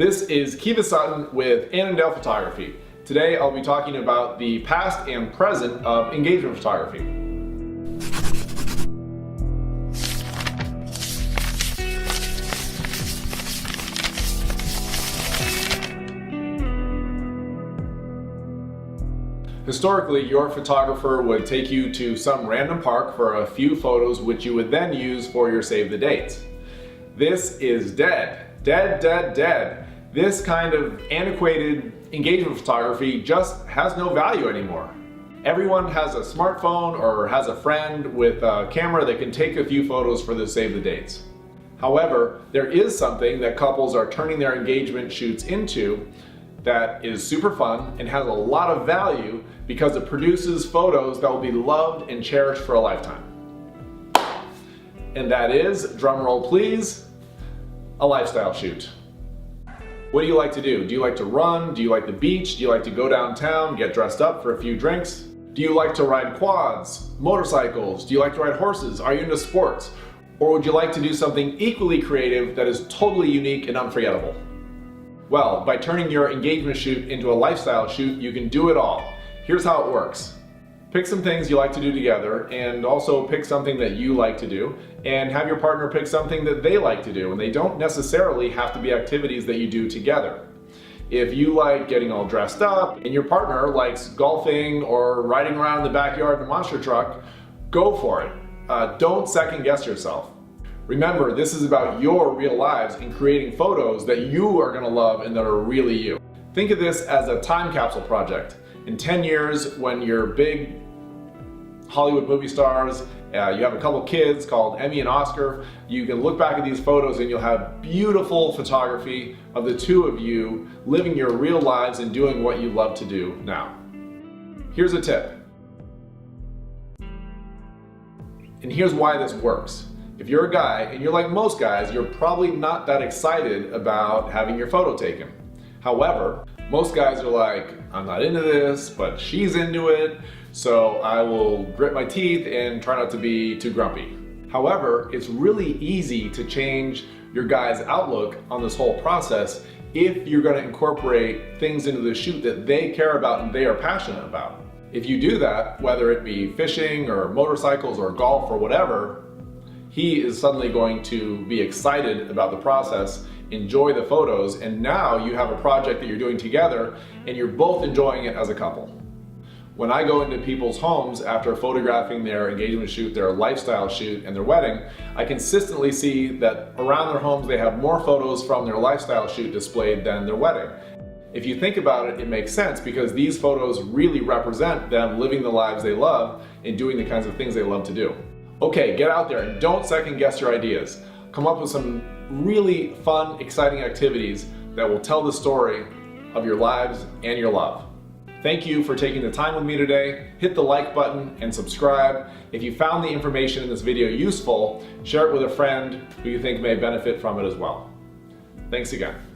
This is Kiva Sutton with Annandale Photography. Today I'll be talking about the past and present of engagement photography. Historically, your photographer would take you to some random park for a few photos which you would then use for your save the dates. This is dead. Dead. This kind of antiquated engagement photography just has no value anymore. Everyone has a smartphone or has a friend with a camera that can take a few photos for the save the dates. However, there is something that couples are turning their engagement shoots into that is super fun and has a lot of value because it produces photos that will be loved and cherished for a lifetime. And that is, drum roll please, a lifestyle shoot. What do you like to do? Do you like to run? Do you like the beach? Do you like to go downtown, get dressed up for a few drinks? Do you like to ride quads, motorcycles? Do you like to ride horses? Are you into sports? Or would you like to do something equally creative that is totally unique and unforgettable? Well, by turning your engagement shoot into a lifestyle shoot, you can do it all. Here's how it works. Pick some things you like to do together and also pick something that you like to do and have your partner pick something that they like to do, and they don't necessarily have to be activities that you do together. If you like getting all dressed up and your partner likes golfing or riding around in the backyard in a monster truck, go for it. Don't second guess yourself. Remember, this is about your real lives and creating photos that you are going to love and that are really you. Think of this as a time capsule project. In 10 years, when you're big Hollywood movie stars, you have a couple kids called Emmy and Oscar, you can look back at these photos and you'll have beautiful photography of the two of you living your real lives and doing what you love to do now. Here's a tip. And here's why this works. If you're a guy, and you're like most guys, you're probably not that excited about having your photo taken. However, most guys are like, I'm not into this, but she's into it, so I will grit my teeth and try not to be too grumpy. However, it's really easy to change your guy's outlook on this whole process if you're going to incorporate things into the shoot that they care about and they are passionate about. If you do that, whether it be fishing or motorcycles or golf or whatever, he is suddenly going to be excited about the process, enjoy the photos, and now you have a project that you're doing together and you're both enjoying it as a couple. When I go into people's homes after photographing their engagement shoot, their lifestyle shoot, and their wedding, I consistently see that around their homes they have more photos from their lifestyle shoot displayed than their wedding. If you think about it, it makes sense because these photos really represent them living the lives they love and doing the kinds of things they love to do. Okay, get out there and don't second guess your ideas. Come up with some really fun, exciting activities that will tell the story of your lives and your love. Thank you for taking the time with me today. Hit the like button and subscribe. If you found the information in this video useful, share it with a friend who you think may benefit from it as well. Thanks again.